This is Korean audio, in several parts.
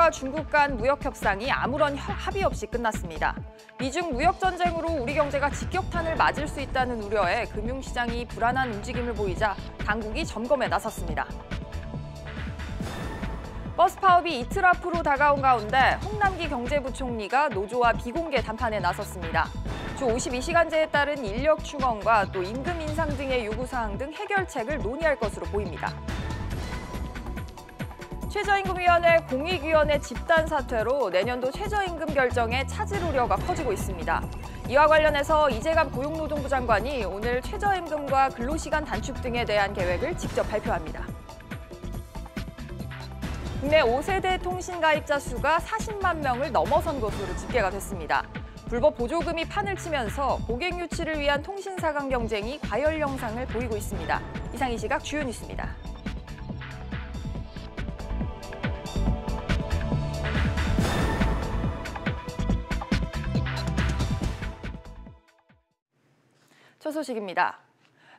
미국과 중국 간 무역 협상이 아무런 합의 없이 끝났습니다. 미중 무역 전쟁으로 우리 경제가 직격탄을 맞을 수 있다는 우려에 금융시장이 불안한 움직임을 보이자 당국이 점검에 나섰습니다. 버스 파업이 이틀 앞으로 다가온 가운데 홍남기 경제부총리가 노조와 비공개 담판에 나섰습니다. 주 52시간제에 따른 인력 충원과 또 임금 인상 등의 요구사항 등 해결책을 논의할 것으로 보입니다. 최저임금위원회 공익위원회 집단 사퇴로 내년도 최저임금 결정에 차질 우려가 커지고 있습니다. 이와 관련해서 이재갑 고용노동부 장관이 오늘 최저임금과 근로시간 단축 등에 대한 계획을 직접 발표합니다. 국내 5세대 통신 가입자 수가 40만 명을 넘어선 것으로 집계가 됐습니다. 불법 보조금이 판을 치면서 고객 유치를 위한 통신사 간 경쟁이 과열 형상을 보이고 있습니다. 이상 이 시각 주요 뉴스입니다. 첫 소식입니다.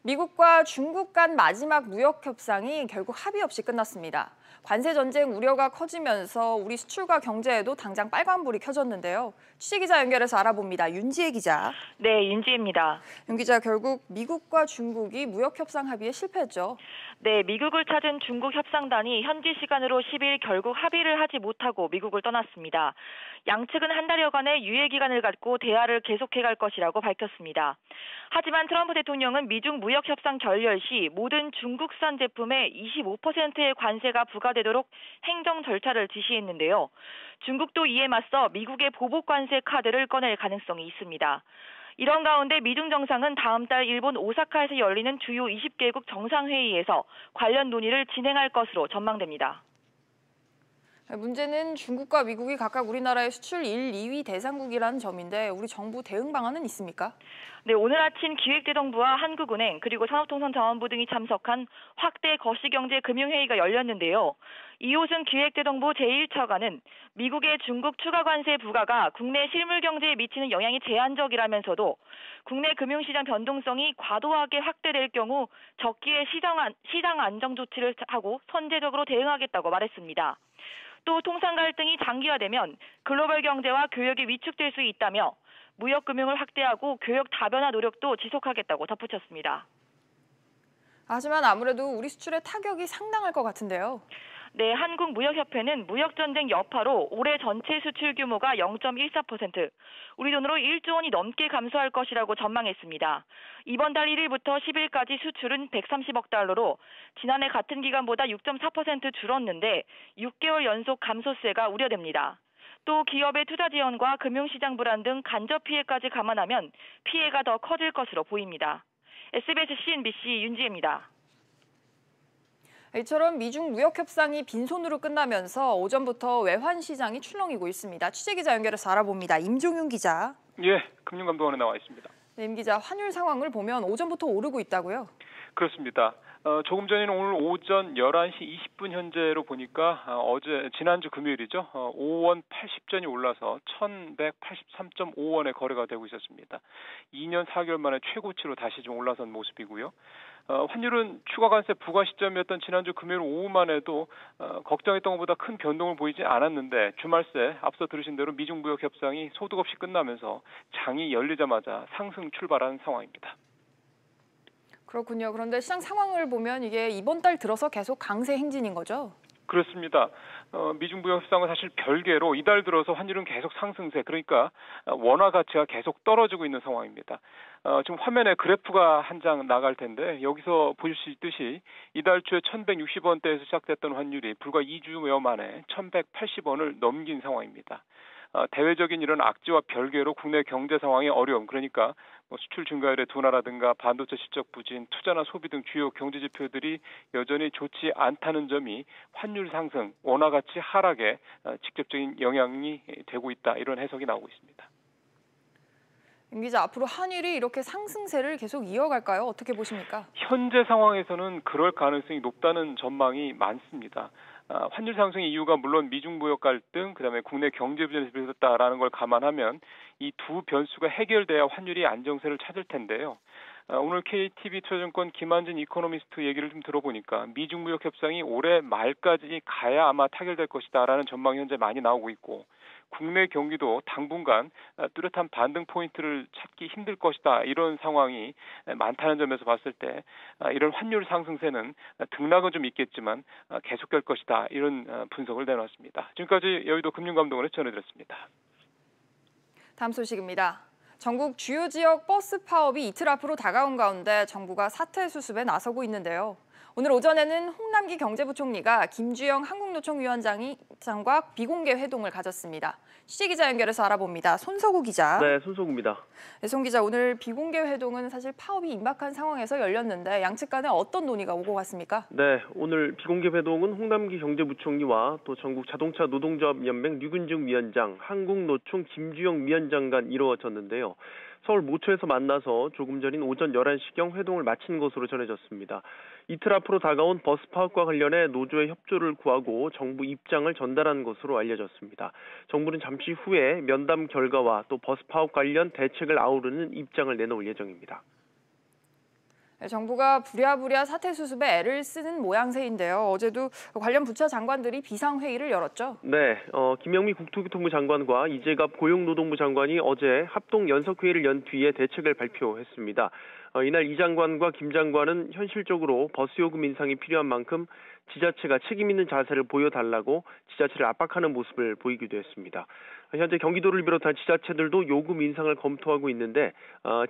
미국과 중국 간 마지막 무역 협상이 결국 합의 없이 끝났습니다. 관세 전쟁 우려가 커지면서 우리 수출과 경제에도 당장 빨간불이 켜졌는데요. 취재기자 연결해서 알아봅니다. 윤지혜 기자. 네, 윤지혜입니다. 윤 기자, 결국 미국과 중국이 무역 협상 합의에 실패했죠. 네, 미국을 찾은 중국 협상단이 현지 시간으로 10일 결국 합의를 하지 못하고 미국을 떠났습니다. 양측은 한 달여간의 유예 기간을 갖고 대화를 계속해갈 것이라고 밝혔습니다. 하지만 트럼프 대통령은 미중 무역 협상 결렬 시 모든 중국산 제품에 25%의 관세가 부과되도록 행정 절차를 지시했는데요. 중국도 이에 맞서 미국의 보복 관세 카드를 꺼낼 가능성이 있습니다. 이런 가운데 미중 정상은 다음 달 일본 오사카에서 열리는 주요 20개국 정상회의에서 관련 논의를 진행할 것으로 전망됩니다. 문제는 중국과 미국이 각각 우리나라의 수출 1, 2위 대상국이라는 점인데 우리 정부 대응 방안은 있습니까? 네, 오늘 아침 기획재정부와 한국은행 그리고 산업통상자원부 등이 참석한 확대 거시경제금융회의가 열렸는데요. 이호승 기획재정부 제1차관은 미국의 중국 추가 관세 부과가 국내 실물 경제에 미치는 영향이 제한적이라면서도 국내 금융시장 변동성이 과도하게 확대될 경우 적기에 시장 안정 조치를 하고 선제적으로 대응하겠다고 말했습니다. 또 통상 갈등이 장기화되면 글로벌 경제와 교역이 위축될 수 있다며 무역 금융을 확대하고 교역 다변화 노력도 지속하겠다고 덧붙였습니다. 하지만 아무래도 우리 수출에 타격이 상당할 것 같은데요. 네, 한국무역협회는 무역전쟁 여파로 올해 전체 수출 규모가 0.14%, 우리 돈으로 1조 원이 넘게 감소할 것이라고 전망했습니다. 이번 달 1일부터 10일까지 수출은 130억 달러로 지난해 같은 기간보다 6.4% 줄었는데 6개월 연속 감소세가 우려됩니다. 또 기업의 투자 지원과 금융시장 불안 등 간접 피해까지 감안하면 피해가 더 커질 것으로 보입니다. SBS CNBC 윤지혜입니다. 이처럼 미중 무역 협상이 빈손으로 끝나면서 오전부터 외환 시장이 출렁이고 있습니다. 취재기자 연결해서 알아봅니다. 임종윤 기자. 예, 금융감독원에 나와 있습니다. 네, 임 기자, 환율 상황을 보면 오전부터 오르고 있다고요? 그렇습니다. 조금 전에는 오늘 오전 11시 20분 현재로 보니까 지난주 금요일이죠. 5원 80전이 올라서 1,183.5원에 거래가 되고 있었습니다. 2년 4개월 만에 최고치로 다시 좀 올라선 모습이고요. 환율은 추가 관세 부과 시점이었던 지난주 금요일 오후만 해도 걱정했던 것보다 큰 변동을 보이지 않았는데 주말새 앞서 들으신 대로 미중 무역 협상이 소득 없이 끝나면서 장이 열리자마자 상승 출발한 상황입니다. 그렇군요. 그런데 시장 상황을 보면 이게 이번 달 들어서 계속 강세 행진인 거죠? 그렇습니다. 미중 무역 협상은 사실 별개로 이달 들어서 환율은 계속 상승세, 그러니까 원화 가치가 계속 떨어지고 있는 상황입니다. 지금 화면에 그래프가 한 장 나갈 텐데 여기서 보실 수 있듯이 이달 초에 1,160원대에서 시작됐던 환율이 불과 2주여 만에 1,180원을 넘긴 상황입니다. 대외적인 이런 악재와 별개로 국내 경제 상황의 어려움, 그러니까 수출 증가율의 둔화라든가 반도체 실적 부진, 투자나 소비 등 주요 경제 지표들이 여전히 좋지 않다는 점이 환율 상승, 원화 가치 하락에 직접적인 영향이 되고 있다, 이런 해석이 나오고 있습니다. 임 기자, 앞으로 환율이 이렇게 상승세를 계속 이어갈까요? 어떻게 보십니까? 현재 상황에서는 그럴 가능성이 높다는 전망이 많습니다. 환율 상승의 이유가 물론 미중 무역 갈등, 그다음에 국내 경제 부진에서 비롯했다라는 걸 감안하면 이 두 변수가 해결돼야 환율이 안정세를 찾을 텐데요. 오늘 KTB투자증권 김한진 이코노미스트 얘기를 좀 들어보니까 미중 무역 협상이 올해 말까지 가야 아마 타결될 것이다라는 전망이 현재 많이 나오고 있고 국내 경기도 당분간 뚜렷한 반등 포인트를 찾기 힘들 것이다. 이런 상황이 많다는 점에서 봤을 때 이런 환율 상승세는 등락은 좀 있겠지만 계속될 것이다. 이런 분석을 내놨습니다. 지금까지 여의도 금융감독원에서 전해드렸습니다. 다음 소식입니다. 전국 주요 지역 버스 파업이 이틀 앞으로 다가온 가운데 정부가 사태 수습에 나서고 있는데요. 오늘 오전에는 홍남기 경제부총리가 김주영 한국노총위원장과 비공개 회동을 가졌습니다. 취재기자 연결해서 알아봅니다. 손석우 기자. 네, 손석우입니다. 네, 송 기자, 오늘 비공개 회동은 사실 파업이 임박한 상황에서 열렸는데 양측 간에 어떤 논의가 오고 갔습니까? 네, 오늘 비공개 회동은 홍남기 경제부총리와 또 전국 자동차 노동조합 연맹 류근중 위원장, 한국노총 김주영 위원장 간 이루어졌는데요. 서울 모처에서 만나서 조금 전인 오전 11시경 회동을 마친 것으로 전해졌습니다. 이틀 앞으로 다가온 버스 파업과 관련해 노조의 협조를 구하고 정부 입장을 전달한 것으로 알려졌습니다. 정부는 잠시 후에 면담 결과와 또 버스 파업 관련 대책을 아우르는 입장을 내놓을 예정입니다. 정부가 부랴부랴 사태 수습에 애를 쓰는 모양새인데요. 어제도 관련 부처 장관들이 비상회의를 열었죠. 네, 김영미 국토교통부 장관과 이재갑 고용노동부 장관이 어제 합동 연석회의를 연 뒤에 대책을 발표했습니다. 이날 이 장관과 김 장관은 현실적으로 버스 요금 인상이 필요한 만큼 지자체가 책임 있는 자세를 보여달라고 지자체를 압박하는 모습을 보이기도 했습니다. 현재 경기도를 비롯한 지자체들도 요금 인상을 검토하고 있는데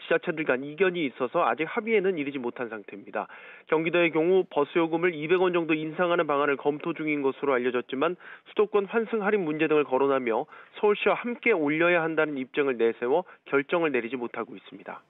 지자체들 간 이견이 있어서 아직 합의에는 이르지 못한 상태입니다. 경기도의 경우 버스 요금을 200원 정도 인상하는 방안을 검토 중인 것으로 알려졌지만 수도권 환승 할인 문제 등을 거론하며 서울시와 함께 올려야 한다는 입장을 내세워 결정을 내리지 못하고 있습니다.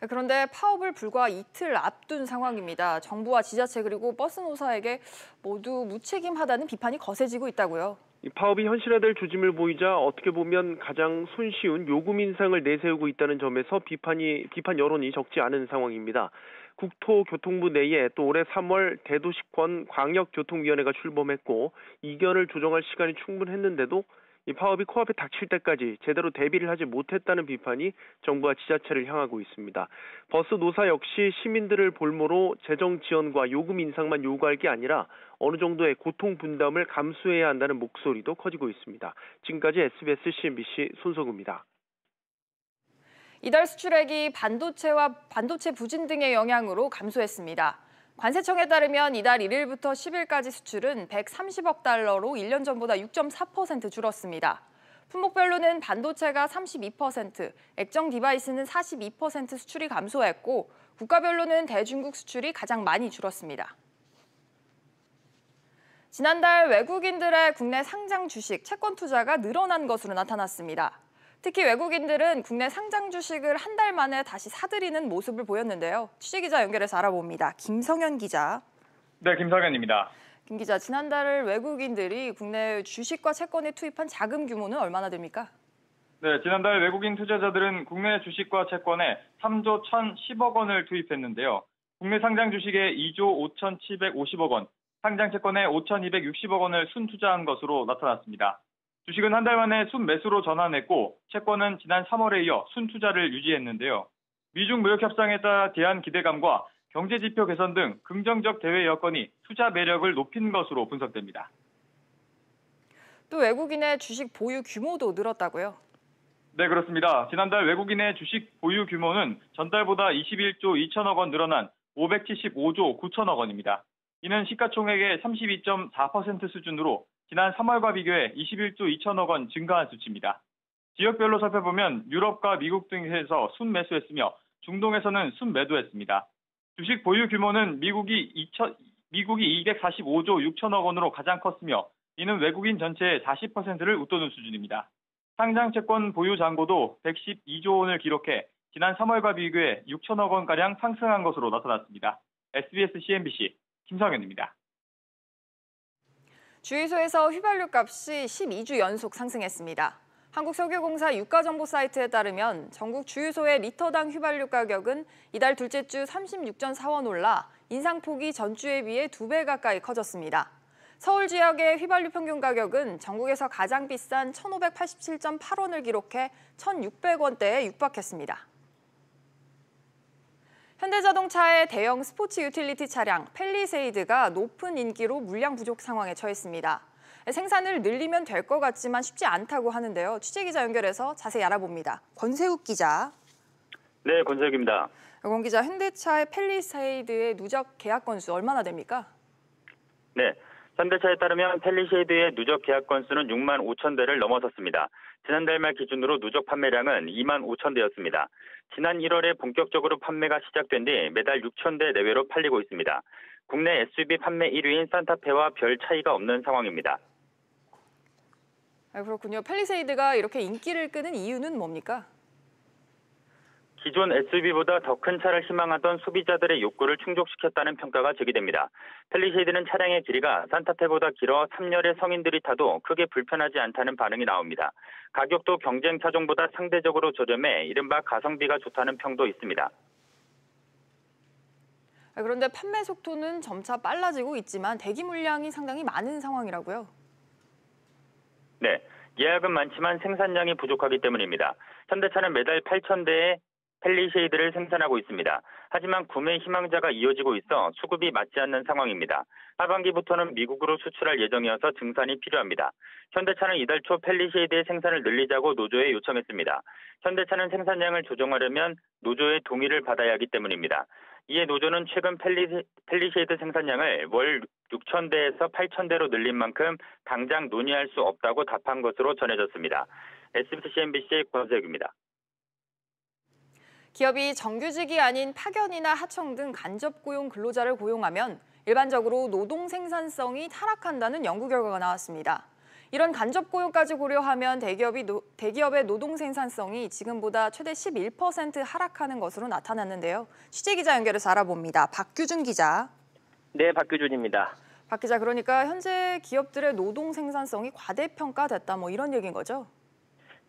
그런데 파업을 불과 이틀 앞둔 상황입니다. 정부와 지자체 그리고 버스 노사에게 모두 무책임하다는 비판이 거세지고 있다고요. 이 파업이 현실화될 조짐을 보이자 어떻게 보면 가장 손쉬운 요금 인상을 내세우고 있다는 점에서 비판 여론이 적지 않은 상황입니다. 국토교통부 내에 또 올해 3월 대도시권 광역교통위원회가 출범했고 이견을 조정할 시간이 충분했는데도 이 파업이 코앞에 닥칠 때까지 제대로 대비를 하지 못했다는 비판이 정부와 지자체를 향하고 있습니다. 버스 노사 역시 시민들을 볼모로 재정 지원과 요금 인상만 요구할 게 아니라 어느 정도의 고통 분담을 감수해야 한다는 목소리도 커지고 있습니다. 지금까지 SBS CNBC 손석우입니다. 이달 수출액이 반도체와 반도체 부진 등의 영향으로 감소했습니다. 관세청에 따르면 이달 1일부터 10일까지 수출은 130억 달러로 1년 전보다 6.4% 줄었습니다. 품목별로는 반도체가 32%, 액정 디바이스는 42% 수출이 감소했고 국가별로는 대중국 수출이 가장 많이 줄었습니다. 지난달 외국인들의 국내 상장 주식 채권 투자가 늘어난 것으로 나타났습니다. 특히 외국인들은 국내 상장 주식을 한 달 만에 다시 사들이는 모습을 보였는데요. 취재기자 연결해서 알아봅니다. 김성현 기자. 네, 김성현입니다. 김 기자, 지난달 외국인들이 국내 주식과 채권에 투입한 자금 규모는 얼마나 됩니까? 네, 지난달 외국인 투자자들은 국내 주식과 채권에 3조 1,010억 원을 투입했는데요. 국내 상장 주식에 2조 5,750억 원, 상장 채권에 5,260억 원을 순투자한 것으로 나타났습니다. 주식은 한 달 만에 순매수로 전환했고 채권은 지난 3월에 이어 순투자를 유지했는데요. 미중 무역 협상에 따라 대한 기대감과 경제지표 개선 등 긍정적 대외 여건이 투자 매력을 높인 것으로 분석됩니다. 또 외국인의 주식 보유 규모도 늘었다고요? 네, 그렇습니다. 지난달 외국인의 주식 보유 규모는 전달보다 21조 2천억 원 늘어난 575조 9천억 원입니다. 이는 시가총액의 32.4% 수준으로 지난 3월과 비교해 21조 2천억 원 증가한 수치입니다. 지역별로 살펴보면 유럽과 미국 등에서 순매수했으며 중동에서는 순매도했습니다. 주식 보유 규모는 미국이 245조 6천억 원으로 가장 컸으며 이는 외국인 전체의 40%를 웃도는 수준입니다. 상장 채권 보유 잔고도 112조 원을 기록해 지난 3월과 비교해 6천억 원가량 상승한 것으로 나타났습니다. SBS CNBC 김성현입니다. 주유소에서 휘발유 값이 12주 연속 상승했습니다. 한국석유공사 유가정보 사이트에 따르면 전국 주유소의 리터당 휘발유 가격은 이달 둘째 주 36.4원 올라 인상폭이 전주에 비해 2배 가까이 커졌습니다. 서울 지역의 휘발유 평균 가격은 전국에서 가장 비싼 1,587.8원을 기록해 1,600원대에 육박했습니다. 현대자동차의 대형 스포츠 유틸리티 차량 펠리세이드가 높은 인기로 물량 부족 상황에 처했습니다. 생산을 늘리면 될 것 같지만 쉽지 않다고 하는데요. 취재기자 연결해서 자세히 알아봅니다. 권세욱 기자. 네, 권세욱입니다. 권 기자, 현대차의 펠리세이드의 누적 계약 건수 얼마나 됩니까? 네, 현대차에 따르면 펠리세이드의 누적 계약 건수는 6만 5천 대를 넘어섰습니다. 지난달 말 기준으로 누적 판매량은 2만 5천 대였습니다. 지난 1월에 본격적으로 판매가 시작된 뒤 매달 6천 대 내외로 팔리고 있습니다. 국내 SUV 판매 1위인 산타페와 별 차이가 없는 상황입니다. 그렇군요. 펠리세이드가 이렇게 인기를 끄는 이유는 뭡니까? 기존 SUV보다 더 큰 차를 희망하던 소비자들의 욕구를 충족시켰다는 평가가 제기됩니다. 펠리세이드는 차량의 길이가 산타페보다 길어 3열의 성인들이 타도 크게 불편하지 않다는 반응이 나옵니다. 가격도 경쟁 차종보다 상대적으로 저렴해 이른바 가성비가 좋다는 평도 있습니다. 그런데 판매 속도는 점차 빨라지고 있지만 대기 물량이 상당히 많은 상황이라고요? 네, 예약은 많지만 생산량이 부족하기 때문입니다. 현대차는 매달 8천 대의 펠리세이드를 생산하고 있습니다. 하지만 구매 희망자가 이어지고 있어 수급이 맞지 않는 상황입니다. 하반기부터는 미국으로 수출할 예정이어서 증산이 필요합니다. 현대차는 이달 초 펠리세이드의 생산을 늘리자고 노조에 요청했습니다. 현대차는 생산량을 조정하려면 노조의 동의를 받아야 하기 때문입니다. 이에 노조는 최근 펠리세이드 생산량을 월 6천 대에서 8천 대로 늘린 만큼 당장 논의할 수 없다고 답한 것으로 전해졌습니다. SBS CNBC의 권세욱입니다. 기업이 정규직이 아닌 파견이나 하청 등 간접 고용 근로자를 고용하면 일반적으로 노동 생산성이 타락한다는 연구 결과가 나왔습니다. 이런 간접 고용까지 고려하면 대기업의 노동 생산성이 지금보다 최대 11% 하락하는 것으로 나타났는데요. 취재기자 연결해서 알아봅니다. 박규준 기자. 네, 박규준입니다. 박 기자, 그러니까 현재 기업들의 노동 생산성이 과대평가됐다, 이런 얘기인 거죠?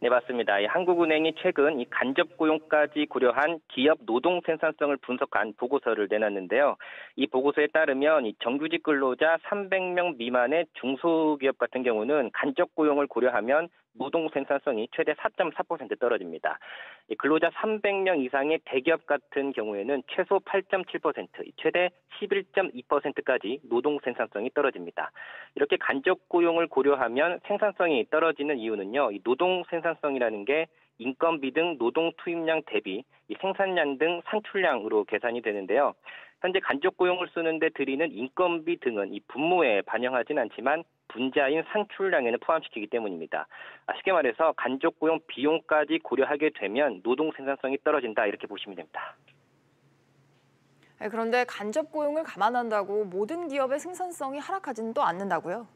네, 맞습니다. 한국은행이 최근 이 간접 고용까지 고려한 기업 노동 생산성을 분석한 보고서를 내놨는데요. 이 보고서에 따르면 이 정규직 근로자 300명 미만의 중소기업 같은 경우는 간접 고용을 고려하면 노동 생산성이 최대 4.4% 떨어집니다. 이 근로자 300명 이상의 대기업 같은 경우에는 최소 8.7%, 최대 11.2%까지 노동 생산성이 떨어집니다. 이렇게 간접 고용을 고려하면 생산성이 떨어지는 이유는요. 이 노동 생산성이라는 게 인건비 등 노동 투입량 대비 이 생산량 등 산출량으로 계산이 되는데요. 현재 간접 고용을 쓰는데 들이는 인건비 등은 이 분모에 반영하진 않지만 분자인 산출량에는 포함시키기 때문입니다. 쉽게 말해서 간접 고용 비용까지 고려하게 되면 노동 생산성이 떨어진다 이렇게 보시면 됩니다. 그런데 간접 고용을 감안한다고 모든 기업의 생산성이 하락하지는 또 않는다고요?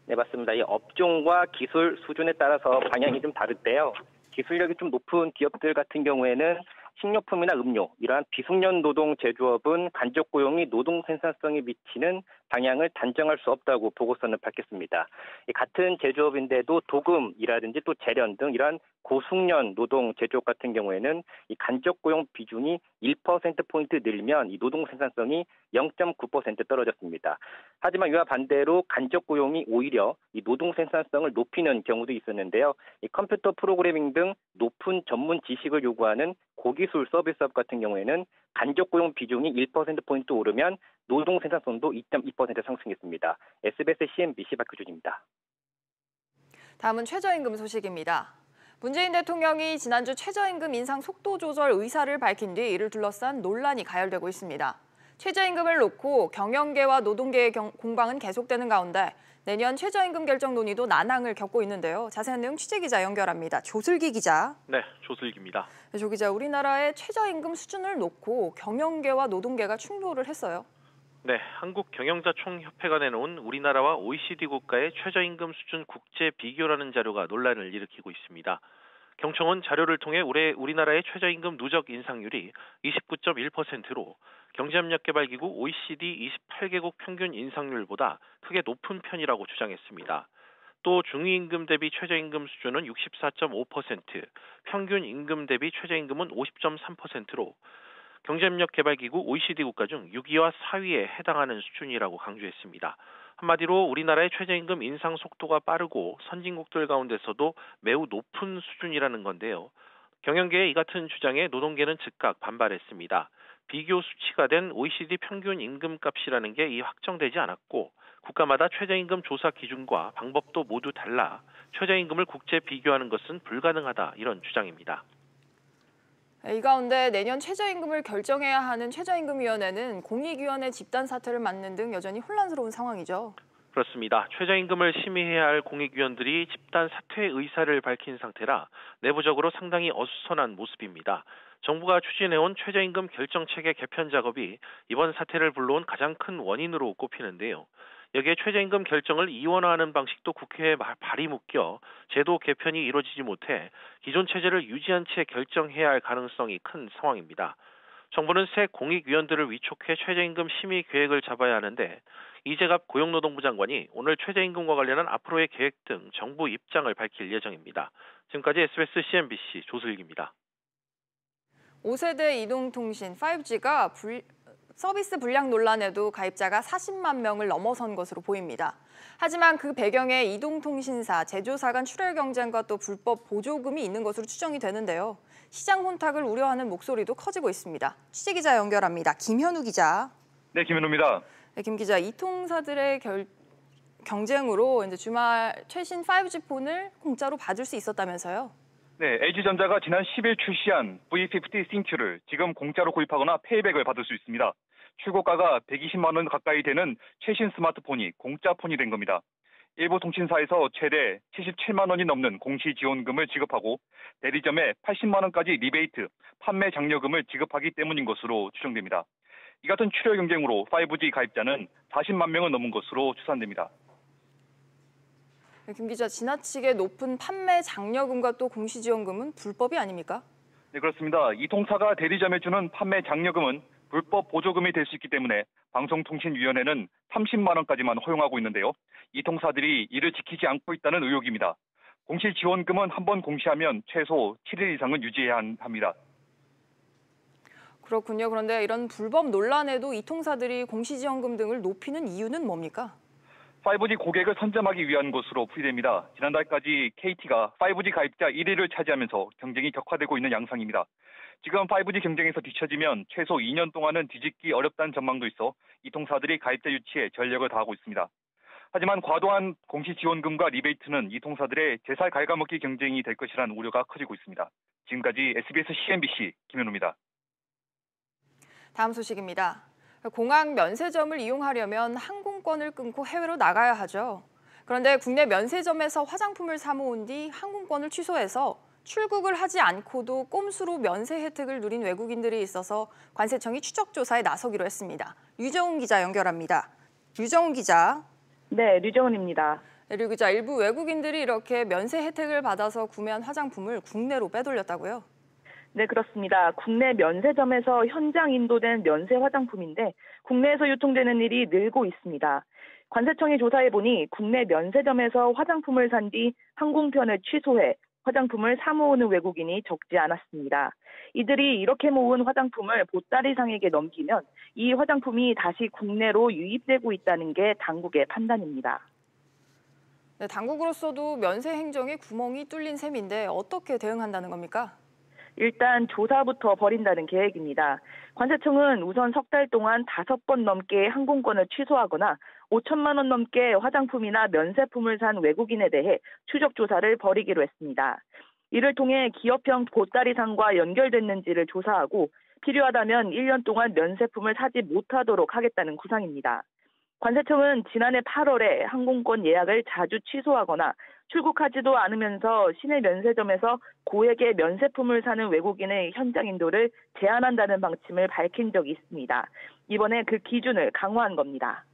네, 맞습니다. 이 업종과 기술 수준에 따라서 방향이 좀 다른데요. 기술력이 좀 높은 기업들 같은 경우에는 식료품이나 음료, 이러한 비숙련 노동 제조업은 간접 고용이 노동 생산성에 미치는 방향을 단정할 수 없다고 보고서는 밝혔습니다. 같은 제조업인데도 도금이라든지 또 재련 등 이러한 고숙련 노동 제조업 같은 경우에는 이 간접 고용 비중이 1%포인트 늘면 이 노동 생산성이 0.9% 떨어졌습니다. 하지만 이와 반대로 간접 고용이 오히려 이 노동 생산성을 높이는 경우도 있었는데요. 이 컴퓨터 프로그래밍 등 높은 전문 지식을 요구하는 고기술 서비스업 같은 경우에는 간접 고용 비중이 1%포인트 오르면 노동 생산성도 2.2% 상승했습니다. SBS CNBC 박규준입니다. 다음은 최저임금 소식입니다. 문재인 대통령이 지난주 최저임금 인상 속도 조절 의사를 밝힌 뒤 이를 둘러싼 논란이 가열되고 있습니다. 최저임금을 놓고 경영계와 노동계의 공방은 계속되는 가운데 내년 최저임금 결정 논의도 난항을 겪고 있는데요. 자세한 내용 취재기자 연결합니다. 조슬기 기자. 네, 조슬기입니다. 조 기자, 우리나라의 최저임금 수준을 놓고 경영계와 노동계가 충돌을 했어요. 네, 한국경영자총협회가 내놓은 우리나라와 OECD 국가의 최저임금 수준 국제 비교라는 자료가 논란을 일으키고 있습니다. 경총은 자료를 통해 올해 우리나라의 최저임금 누적 인상률이 29.1%로 경제협력개발기구 OECD 28개국 평균 인상률보다 크게 높은 편이라고 주장했습니다. 또 중위임금 대비 최저임금 수준은 64.5%, 평균 임금 대비 최저임금은 50.3%로 경제협력개발기구 OECD 국가 중 6위와 4위에 해당하는 수준이라고 강조했습니다. 한마디로 우리나라의 최저임금 인상 속도가 빠르고 선진국들 가운데서도 매우 높은 수준이라는 건데요. 경영계의 이 같은 주장에 노동계는 즉각 반발했습니다. 비교 수치가 된 OECD 평균 임금값이라는 게 확정되지 않았고 국가마다 최저임금 조사 기준과 방법도 모두 달라 최저임금을 국제 비교하는 것은 불가능하다 이런 주장입니다. 이 가운데 내년 최저임금을 결정해야 하는 최저임금위원회는 공익위원회 집단 사퇴를 맞는 등 여전히 혼란스러운 상황이죠. 그렇습니다. 최저임금을 심의해야 할 공익위원들이 집단 사퇴 의사를 밝힌 상태라 내부적으로 상당히 어수선한 모습입니다. 정부가 추진해온 최저임금 결정체계 개편 작업이 이번 사태를 불러온 가장 큰 원인으로 꼽히는데요. 여기에 최저임금 결정을 이원화하는 방식도 국회에 발이 묶여 제도 개편이 이루어지지 못해 기존 체제를 유지한 채 결정해야 할 가능성이 큰 상황입니다. 정부는 새 공익위원들을 위촉해 최저임금 심의 계획을 잡아야 하는데 이재갑 고용노동부 장관이 오늘 최저임금과 관련한 앞으로의 계획 등 정부 입장을 밝힐 예정입니다. 지금까지 SBS CNBC 조슬기입니다. 5세대 이동통신 5G가 서비스 불량 논란에도 가입자가 40만 명을 넘어선 것으로 보입니다. 하지만 그 배경에 이동통신사, 제조사 간 출혈 경쟁과 또 불법 보조금이 있는 것으로 추정이 되는데요. 시장 혼탁을 우려하는 목소리도 커지고 있습니다. 취재기자 연결합니다. 김현우 기자. 네, 김현우입니다. 네, 김 기자, 이통사들의 경쟁으로 이제 주말 최신 5G 폰을 공짜로 받을 수 있었다면서요? 네, LG전자가 지난 10일 출시한 V50 ThinQ를 지금 공짜로 구입하거나 페이백을 받을 수 있습니다. 출고가가 120만 원 가까이 되는 최신 스마트폰이 공짜 폰이 된 겁니다. 일부 통신사에서 최대 77만 원이 넘는 공시 지원금을 지급하고 대리점에 80만 원까지 리베이트, 판매 장려금을 지급하기 때문인 것으로 추정됩니다. 이 같은 출혈 경쟁으로 5G 가입자는 40만 명은 넘은 것으로 추산됩니다. 김 기자, 지나치게 높은 판매 장려금과 또 공시지원금은 불법이 아닙니까? 네, 그렇습니다. 이 통사가 대리점에 주는 판매 장려금은 불법 보조금이 될 수 있기 때문에 방송통신위원회는 30만 원까지만 허용하고 있는데요. 이 통사들이 이를 지키지 않고 있다는 의혹입니다. 공시지원금은 한번 공시하면 최소 7일 이상은 유지해야 합니다. 그렇군요. 그런데 이런 불법 논란에도 이 통사들이 공시지원금 등을 높이는 이유는 뭡니까? 5G 고객을 선점하기 위한 것으로 풀이됩니다. 지난달까지 KT가 5G 가입자 1위를 차지하면서 경쟁이 격화되고 있는 양상입니다. 지금 5G 경쟁에서 뒤처지면 최소 2년 동안은 뒤집기 어렵다는 전망도 있어 이 통사들이 가입자 유치에 전력을 다하고 있습니다. 하지만 과도한 공시 지원금과 리베이트는 이 통사들의 제살 갉아먹기 경쟁이 될 것이라는 우려가 커지고 있습니다. 지금까지 SBS CNBC 김현우입니다. 다음 소식입니다. 공항 면세점을 이용하려면 항공권을 끊고 해외로 나가야 하죠. 그런데 국내 면세점에서 화장품을 사 모은 뒤 항공권을 취소해서 출국을 하지 않고도 꼼수로 면세 혜택을 누린 외국인들이 있어서 관세청이 추적 조사에 나서기로 했습니다. 류정훈 기자 연결합니다. 류정훈 기자. 네, 류정훈입니다. 네, 류 기자, 일부 외국인들이 이렇게 면세 혜택을 받아서 구매한 화장품을 국내로 빼돌렸다고요? 네, 그렇습니다. 국내 면세점에서 현장 인도된 면세 화장품인데 국내에서 유통되는 일이 늘고 있습니다. 관세청이 조사해보니 국내 면세점에서 화장품을 산 뒤 항공편을 취소해 화장품을 사 모으는 외국인이 적지 않았습니다. 이들이 이렇게 모은 화장품을 보따리상에게 넘기면 이 화장품이 다시 국내로 유입되고 있다는 게 당국의 판단입니다. 네, 당국으로서도 면세 행정에 구멍이 뚫린 셈인데 어떻게 대응한다는 겁니까? 일단 조사부터 벌인다는 계획입니다. 관세청은 우선 석 달 동안 5번 넘게 항공권을 취소하거나 5천만 원 넘게 화장품이나 면세품을 산 외국인에 대해 추적 조사를 벌이기로 했습니다. 이를 통해 기업형 보따리상과 연결됐는지를 조사하고 필요하다면 1년 동안 면세품을 사지 못하도록 하겠다는 구상입니다. 관세청은 지난해 8월에 항공권 예약을 자주 취소하거나 출국하지도 않으면서 시내 면세점에서 고액의 면세품을 사는 외국인의 현장 인도를 제한한다는 방침을 밝힌 적이 있습니다. 이번에 그 기준을 강화한 겁니다.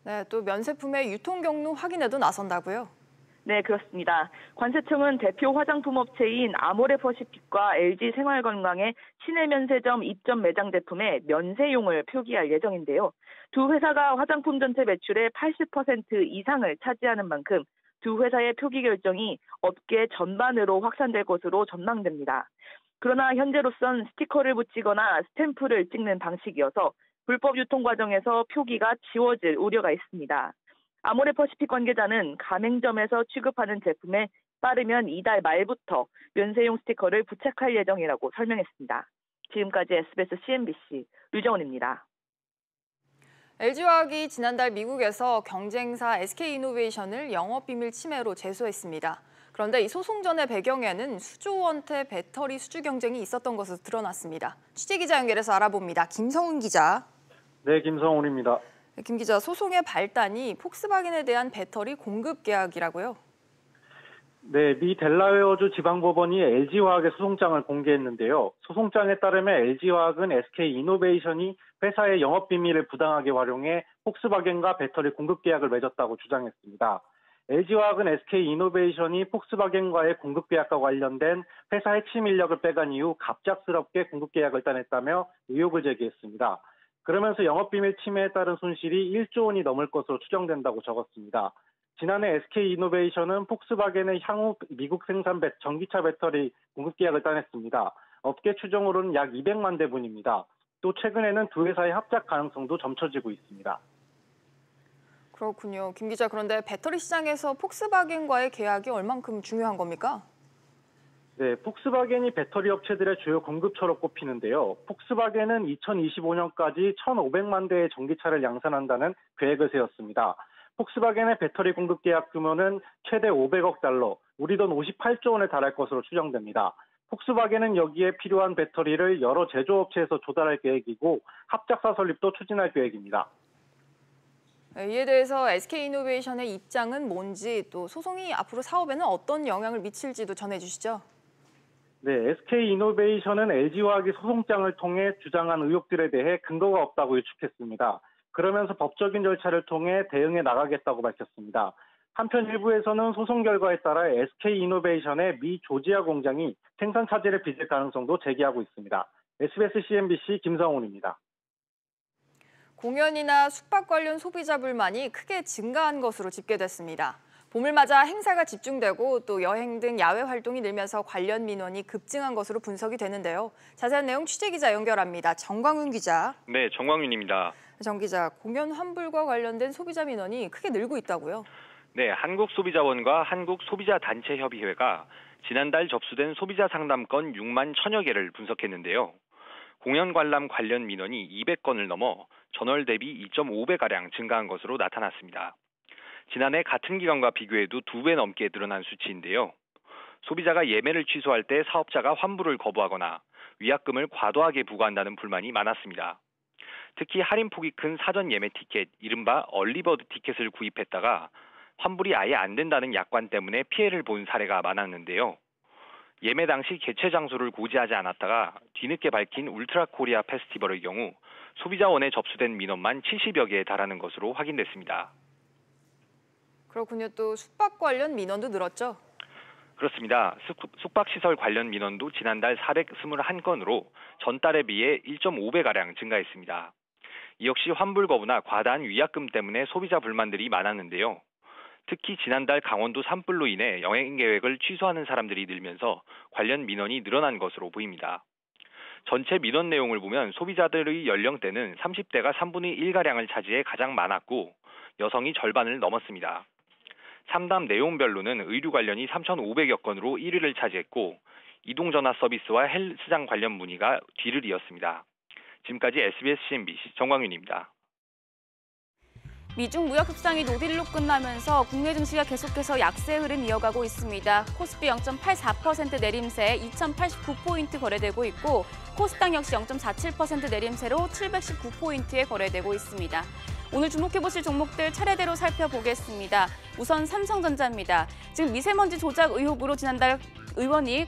네, 또 면세품의 유통 경로 확인에도 나선다고요? 네, 그렇습니다. 관세청은 대표 화장품 업체인 아모레퍼시픽과 LG생활건강의 시내 면세점 입점 매장 제품에 면세용을 표기할 예정인데요. 두 회사가 화장품 전체 매출의 80% 이상을 차지하는 만큼 두 회사의 표기 결정이 업계 전반으로 확산될 것으로 전망됩니다. 그러나 현재로선 스티커를 붙이거나 스탬프를 찍는 방식이어서 불법 유통 과정에서 표기가 지워질 우려가 있습니다. 아모레퍼시픽 관계자는 가맹점에서 취급하는 제품에 빠르면 이달 말부터 면세용 스티커를 부착할 예정이라고 설명했습니다. 지금까지 SBS CNBC 류정원입니다. LG화학이 지난달 미국에서 경쟁사 SK이노베이션을 영업비밀 침해로 제소했습니다. 그런데 이 소송전의 배경에는 수조 원대 배터리 수주 경쟁이 있었던 것으로 드러났습니다. 취재기자 연결해서 알아봅니다. 김성훈 기자. 네, 김성훈입니다. 김 기자, 소송의 발단이 폭스바겐에 대한 배터리 공급 계약이라고요? 네, 미 델라웨어주 지방법원이 LG화학의 소송장을 공개했는데요. 소송장에 따르면 LG화학은 SK이노베이션이 회사의 영업비밀을 부당하게 활용해 폭스바겐과 배터리 공급 계약을 맺었다고 주장했습니다. LG화학은 SK이노베이션이 폭스바겐과의 공급 계약과 관련된 회사 핵심 인력을 빼간 이후 갑작스럽게 공급 계약을 따냈다며 의혹을 제기했습니다. 그러면서 영업비밀 침해에 따른 손실이 1조 원이 넘을 것으로 추정된다고 적었습니다. 지난해 SK이노베이션은 폭스바겐의 향후 미국 생산 전기차 배터리 공급 계약을 따냈습니다. 업계 추정으로는 약 200만 대분입니다. 또 최근에는 두 회사의 합작 가능성도 점쳐지고 있습니다. 그렇군요. 김 기자, 그런데 배터리 시장에서 폭스바겐과의 계약이 얼만큼 중요한 겁니까? 네, 폭스바겐이 배터리 업체들의 주요 공급처로 꼽히는데요. 폭스바겐은 2025년까지 1,500만 대의 전기차를 양산한다는 계획을 세웠습니다. 폭스바겐의 배터리 공급 계약 규모는 최대 500억 달러, 우리 돈 58조 원에 달할 것으로 추정됩니다. 폭스바겐은 여기에 필요한 배터리를 여러 제조업체에서 조달할 계획이고 합작사 설립도 추진할 계획입니다. 이에 대해서 SK이노베이션의 입장은 뭔지, 또 소송이 앞으로 사업에는 어떤 영향을 미칠지도 전해주시죠. 네, SK이노베이션은 LG화학이 소송장을 통해 주장한 의혹들에 대해 근거가 없다고 일축했습니다. 그러면서 법적인 절차를 통해 대응해 나가겠다고 밝혔습니다. 한편 일부에서는 소송 결과에 따라 SK이노베이션의 미 조지아 공장이 생산 차질을 빚을 가능성도 제기하고 있습니다. SBS CNBC 김성훈입니다. 공연이나 숙박 관련 소비자 불만이 크게 증가한 것으로 집계됐습니다. 봄을 맞아 행사가 집중되고 또 여행 등 야외 활동이 늘면서 관련 민원이 급증한 것으로 분석이 되는데요. 자세한 내용 취재기자 연결합니다. 정광윤 기자. 네, 정광윤입니다. 정 기자, 공연 환불과 관련된 소비자 민원이 크게 늘고 있다고요? 네, 한국소비자원과 한국소비자단체협의회가 지난달 접수된 소비자 상담건 6만 1,000여 개를 분석했는데요. 공연 관람 관련 민원이 200건을 넘어 전월 대비 2.5배가량 증가한 것으로 나타났습니다. 지난해 같은 기간과 비교해도 2배 넘게 늘어난 수치인데요. 소비자가 예매를 취소할 때 사업자가 환불을 거부하거나 위약금을 과도하게 부과한다는 불만이 많았습니다. 특히 할인폭이 큰 사전 예매 티켓, 이른바 얼리버드 티켓을 구입했다가 환불이 아예 안 된다는 약관 때문에 피해를 본 사례가 많았는데요. 예매 당시 개최 장소를 고지하지 않았다가 뒤늦게 밝힌 울트라 코리아 페스티벌의 경우 소비자원에 접수된 민원만 70여 개에 달하는 것으로 확인됐습니다. 그렇군요. 또 숙박 관련 민원도 늘었죠? 그렇습니다. 숙박시설 관련 민원도 지난달 421건으로 전달에 비해 1.5배가량 증가했습니다. 이 역시 환불 거부나 과다한 위약금 때문에 소비자 불만들이 많았는데요. 특히 지난달 강원도 산불로 인해 여행 계획을 취소하는 사람들이 늘면서 관련 민원이 늘어난 것으로 보입니다. 전체 민원 내용을 보면 소비자들의 연령대는 30대가 3분의 1가량을 차지해 가장 많았고 여성이 절반을 넘었습니다. 상담 내용별로는 의류 관련이 3,500여 건으로 1위를 차지했고 이동전화 서비스와 헬스장 관련 문의가 뒤를 이었습니다. 지금까지 SBS CNBC 정광윤입니다. 미중 무역 협상이 노딜로 끝나면서 국내 증시가 계속해서 약세 흐름 이어가고 있습니다. 코스피 0.84% 내림세 2,089포인트 거래되고 있고 코스닥 역시 0.47% 내림세로 719포인트에 거래되고 있습니다. 오늘 주목해보실 종목들 차례대로 살펴보겠습니다. 우선 삼성전자입니다. 지금 미세먼지 조작 의혹으로 지난달 의원이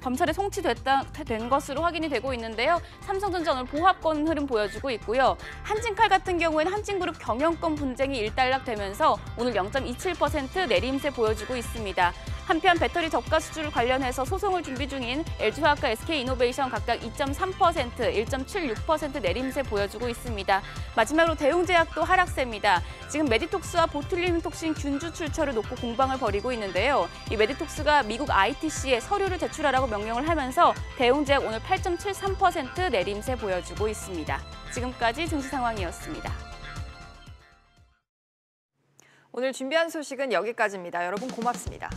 검찰에 송치된 것으로 확인이 되고 있는데요. 삼성전자 오늘 보합권 흐름 보여주고 있고요. 한진칼 같은 경우에는 한진그룹 경영권 분쟁이 일단락되면서 오늘 0.27% 내림세 보여주고 있습니다. 한편 배터리 저가 수주를 관련해서 소송을 준비 중인 LG화학과 SK이노베이션 각각 2.3%, 1.76% 내림세 보여주고 있습니다. 마지막으로 대웅제약도 하락세입니다. 지금 메디톡스와 보툴리눔톡신 균주 출처를 놓고 공방을 벌이고 있는데요. 이 메디톡스가 미국 ITC에 서류를 제출하라고 명령을 하면서 대웅제약 오늘 8.73% 내림세 보여주고 있습니다. 지금까지 증시 상황이었습니다. 오늘 준비한 소식은 여기까지입니다. 여러분 고맙습니다.